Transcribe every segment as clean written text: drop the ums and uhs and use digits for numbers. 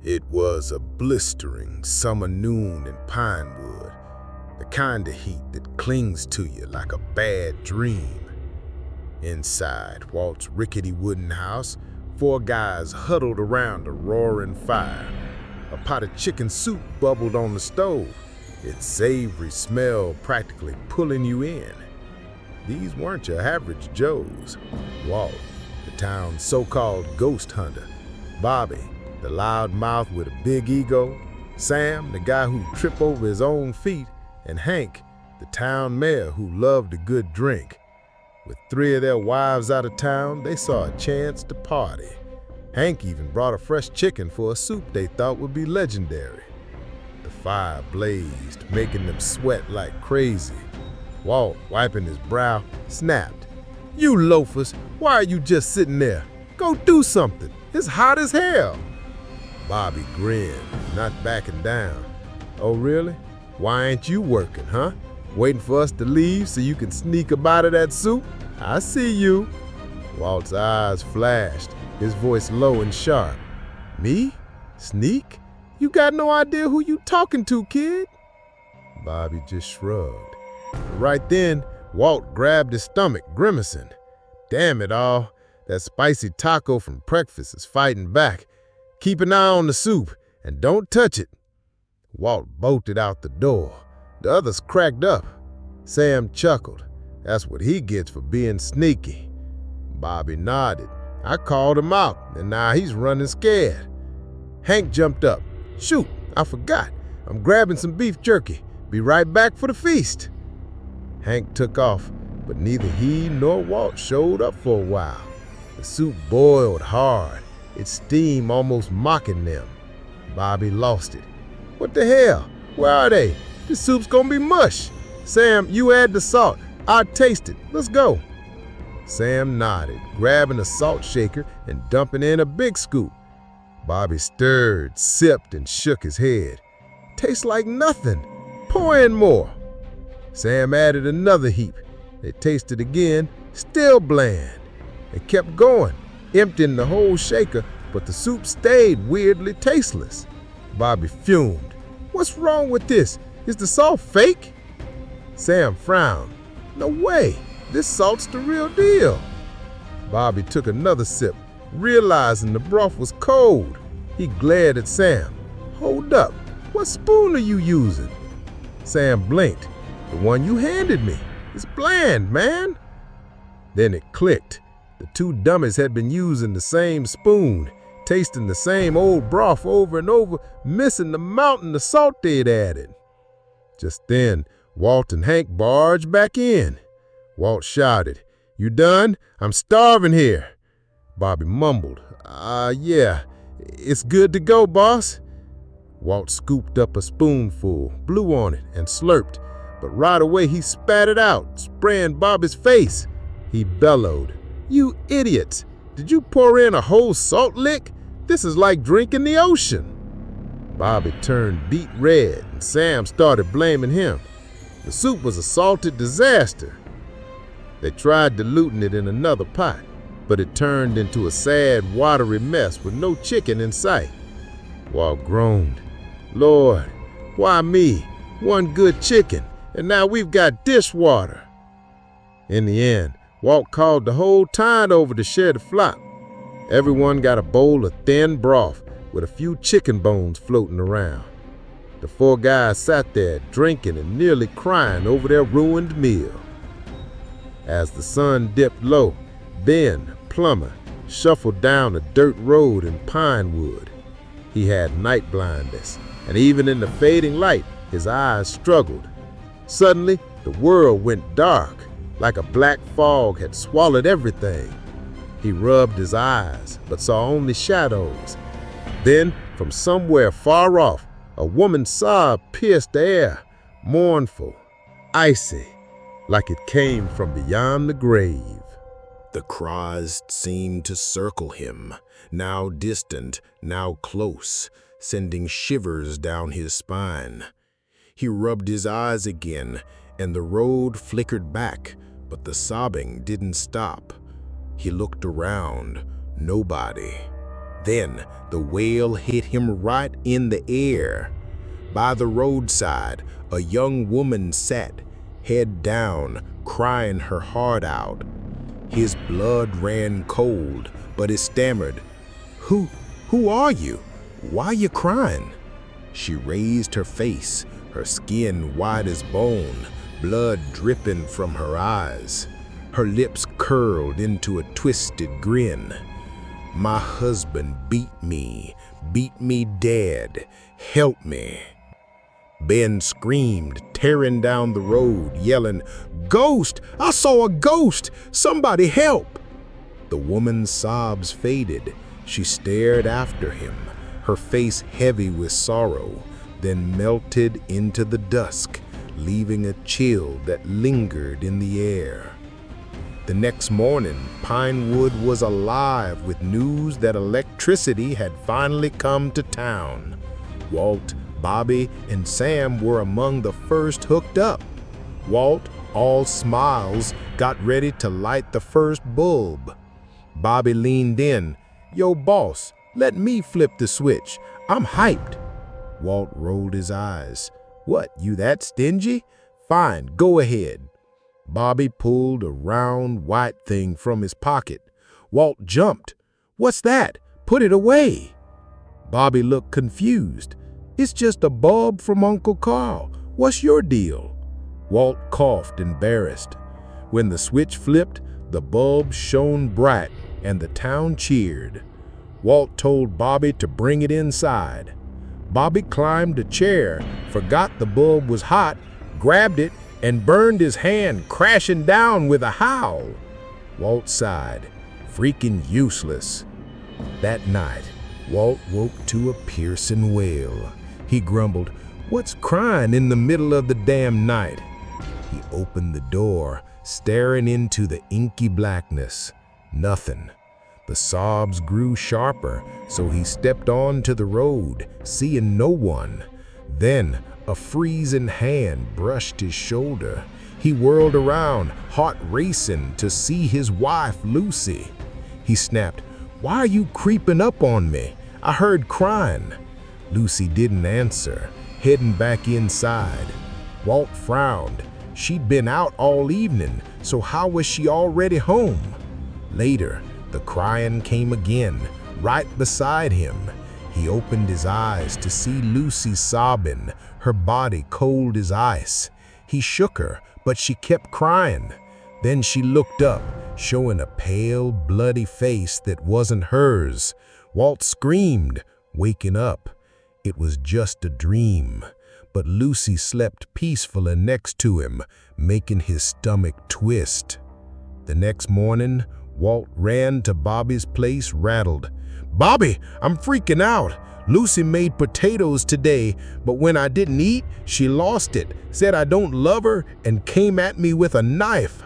It was a blistering summer noon in Pinewood, the kind of heat that clings to you like a bad dream. Inside Walt's rickety wooden house, 4 guys huddled around a roaring fire. A pot of chicken soup bubbled on the stove, its savory smell practically pulling you in. These weren't your average Joes. Walt, the town's so-called ghost hunter; Bobby, the loud mouth with a big ego; Sam, the guy who'd trip over his own feet; and Hank, the town mayor who loved a good drink. With 3 of their wives out of town, they saw a chance to party. Hank even brought a fresh chicken for a soup they thought would be legendary. The fire blazed, making them sweat like crazy. Walt, wiping his brow, snapped, "You loafers, why are you just sitting there? Go do something. It's hot as hell." Bobby grinned, not backing down. "Oh, really? Why ain't you working, huh? Waiting for us to leave so you can sneak a bite of that soup? I see you." Walt's eyes flashed, his voice low and sharp. "Me? Sneak? You got no idea who you talking to, kid." Bobby just shrugged. Right then, Walt grabbed his stomach, grimacing. Damn it all, that spicy taco from breakfast is fighting back. "Keep an eye on the soup, and don't touch it." Walt bolted out the door. The others cracked up. Sam chuckled. That's what he gets for being sneaky. Bobby nodded. "I called him out, and now he's running scared." Hank jumped up. "Shoot, I forgot. I'm grabbing some beef jerky. Be right back for the feast." Hank took off, but neither he nor Walt showed up for a while. The soup boiled hard, its steam almost mocking them. Bobby lost it. "What the hell? Where are they? This soup's gonna be mush. Sam, you add the salt. I'll taste it. Let's go." Sam nodded, grabbing a salt shaker and dumping in a big scoop. Bobby stirred, sipped, and shook his head. "Tastes like nothing. Pour in more." Sam added another heap. They tasted again, still bland. They kept going, emptying the whole shaker, but the soup stayed weirdly tasteless. Bobby fumed. "What's wrong with this? Is the salt fake?" Sam frowned. "No way, this salt's the real deal." Bobby took another sip, realizing the broth was cold. He glared at Sam. "Hold up, what spoon are you using?" Sam blinked. "The one you handed me. It's bland, man." Then it clicked. The 2 dummies had been using the same spoon, tasting the same old broth over and over, missing the mountain of salt they'd added. Just then, Walt and Hank barged back in. Walt shouted, "You done? I'm starving here." Bobby mumbled, Yeah, it's good to go, boss." Walt scooped up a spoonful, blew on it, and slurped, but right away he spat it out, spraying Bobby's face. He bellowed, "You idiots! Did you pour in a whole salt lick? This is like drinking the ocean." Bobby turned beet red, and Sam started blaming him. The soup was a salted disaster. They tried diluting it in another pot, but it turned into a sad, watery mess with no chicken in sight. Walt groaned, "Lord, why me? One good chicken, and now we've got dishwater." In the end, Walt called the whole town over to share the flop. Everyone got a bowl of thin broth with a few chicken bones floating around. The 4 guys sat there drinking and nearly crying over their ruined meal. As the sun dipped low, Ben, plumber, shuffled down a dirt road in Pinewood. He had night blindness, and even in the fading light, his eyes struggled. Suddenly, the world went dark, like a black fog had swallowed everything. He rubbed his eyes, but saw only shadows. Then, from somewhere far off, a woman's sob pierced the air, mournful, icy, like it came from beyond the grave. The cries seemed to circle him, now distant, now close, sending shivers down his spine. He rubbed his eyes again, and the road flickered back, but the sobbing didn't stop. He looked around. Nobody. Then the wail hit him right in the ear. By the roadside, a young woman sat, head down, crying her heart out. His blood ran cold, but he stammered, Who are you? Why you crying?" She raised her face, her skin white as bone, blood dripping from her eyes. Her lips curled into a twisted grin. "My husband beat me dead. Help me." Ben screamed, tearing down the road, yelling, "Ghost! I saw a ghost! Somebody help!" The woman's sobs faded. She stared after him, her face heavy with sorrow, then melted into the dusk, leaving a chill that lingered in the air. The next morning, Pinewood was alive with news that electricity had finally come to town. Walt, Bobby, and Sam were among the first hooked up. Walt, all smiles, got ready to light the first bulb. Bobby leaned in. "Yo, boss, let me flip the switch. I'm hyped." Walt rolled his eyes. "What, you that stingy? Fine, go ahead." Bobby pulled a round white thing from his pocket. Walt jumped. "What's that? Put it away." Bobby looked confused. "It's just a bulb from Uncle Carl. What's your deal?" Walt coughed, embarrassed. When the switch flipped, the bulb shone bright and the town cheered. Walt told Bobby to bring it inside. Bobby climbed a chair, forgot the bulb was hot, grabbed it, and burned his hand, crashing down with a howl. Walt sighed, freaking useless. That night, Walt woke to a piercing wail. He grumbled, "What's crying in the middle of the damn night?" He opened the door, staring into the inky blackness. Nothing. The sobs grew sharper, so he stepped onto the road, seeing no one. Then a freezing hand brushed his shoulder. He whirled around, heart racing, to see his wife, Lucy. He snapped, "Why are you creeping up on me? I heard crying." Lucy didn't answer, heading back inside. Walt frowned. She'd been out all evening, so how was she already home? Later, the crying came again, right beside him. He opened his eyes to see Lucy sobbing, her body cold as ice. He shook her, but she kept crying. Then she looked up, showing a pale, bloody face that wasn't hers. Walt screamed, waking up. It was just a dream, but Lucy slept peacefully next to him, making his stomach twist. The next morning, Walt ran to Bobby's place, rattled. "Bobby, I'm freaking out. Lucy made potatoes today, but when I didn't eat, she lost it, said I don't love her, and came at me with a knife."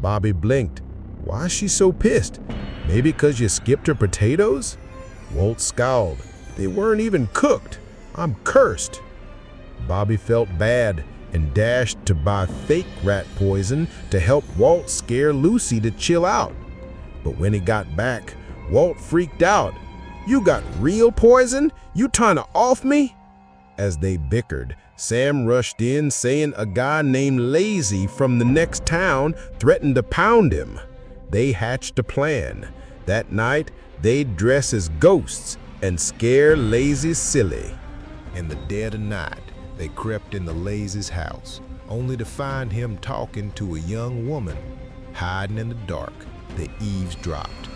Bobby blinked. "Why is she so pissed? Maybe because you skipped her potatoes?" Walt scowled. "They weren't even cooked. I'm cursed." Bobby felt bad and dashed to buy fake rat poison to help Walt scare Lucy to chill out. But when he got back, Walt freaked out. "You got real poison? You trying to off me?" As they bickered, Sam rushed in saying a guy named Lazy from the next town threatened to pound him. They hatched a plan. That night, they'd dress as ghosts and scare Lazy silly. In the dead of night, they crept into Lazy's house, only to find him talking to a young woman. Hiding in the dark, they eavesdropped.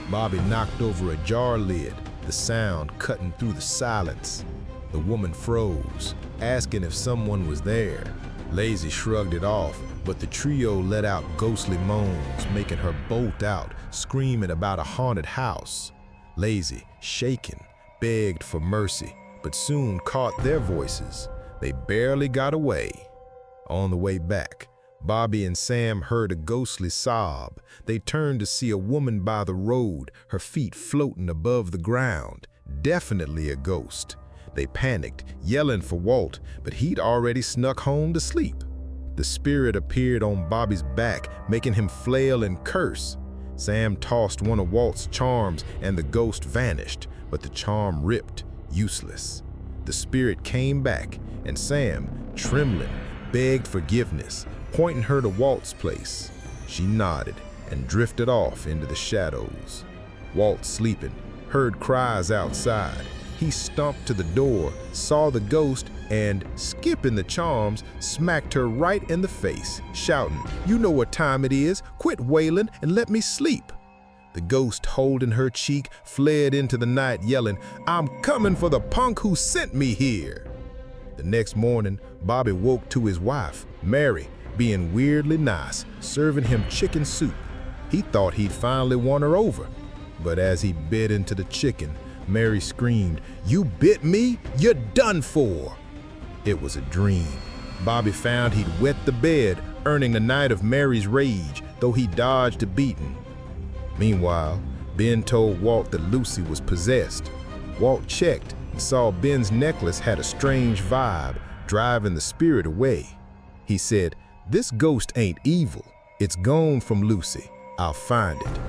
Bobby knocked over a jar lid, the sound cutting through the silence. The woman froze, asking if someone was there. Lazy shrugged it off, but the trio let out ghostly moans, making her bolt out, screaming about a haunted house. Lazy, shaken, begged for mercy, but soon caught their voices. They barely got away. On the way back, Bobby and Sam heard a ghostly sob. They turned to see a woman by the road, her feet floating above the ground. Definitely a ghost. They panicked, yelling for Walt, but he'd already snuck home to sleep. The spirit appeared on Bobby's back, making him flail and curse. Sam tossed one of Walt's charms and the ghost vanished, but the charm ripped, useless. The spirit came back, and Sam, trembling, begged forgiveness, pointing her to Walt's place. She nodded and drifted off into the shadows. Walt, sleeping, heard cries outside. He stomped to the door, saw the ghost, and, skipping the charms, smacked her right in the face, shouting, "You know what time it is, quit wailing and let me sleep." The ghost, holding her cheek, fled into the night, yelling, "I'm coming for the punk who sent me here." The next morning, Bobby woke to his wife, Mary, being weirdly nice, serving him chicken soup. He thought he'd finally won her over, but as he bit into the chicken, Mary screamed, "You bit me? You're done for!" It was a dream. Bobby found he'd wet the bed, earning the night of Mary's rage, though he dodged a beating. Meanwhile, Ben told Walt that Lucy was possessed. Walt checked and saw Ben's necklace had a strange vibe, driving the spirit away. He said, "This ghost ain't evil. It's gone from Lucy. I'll find it."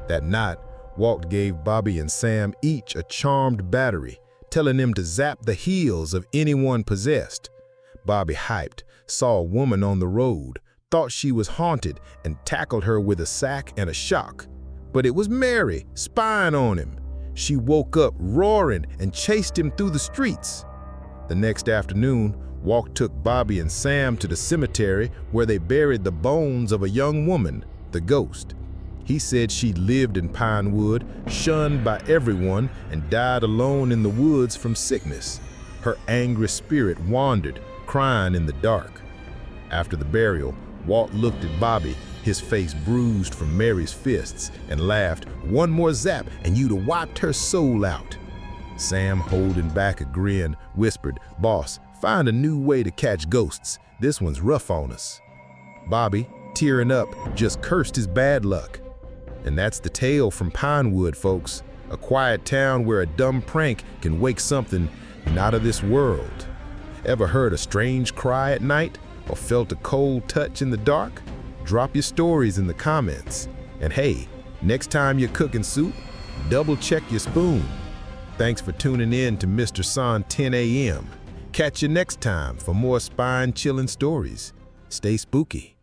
That night, Walt gave Bobby and Sam each a charmed battery, telling them to zap the heels of anyone possessed. Bobby, hyped, saw a woman on the road, thought she was haunted, and tackled her with a sack and a shock. But it was Mary, spying on him. She woke up roaring and chased him through the streets. The next afternoon, Walt took Bobby and Sam to the cemetery where they buried the bones of a young woman, the ghost. He said she'd lived in Pinewood, shunned by everyone, and died alone in the woods from sickness. Her angry spirit wandered, crying in the dark. After the burial, Walt looked at Bobby, his face bruised from Mary's fists, and laughed, "One more zap and you'd have wiped her soul out." Sam, holding back a grin, whispered, "Boss, find a new way to catch ghosts. This one's rough on us." Bobby, tearing up, just cursed his bad luck. And that's the tale from Pinewood, folks. A quiet town where a dumb prank can wake something not of this world. Ever heard a strange cry at night or felt a cold touch in the dark? Drop your stories in the comments. And hey, next time you're cooking soup, double check your spoon. Thanks for tuning in to Mr. Son 10 a.m. Catch you next time for more spine-chilling stories. Stay spooky.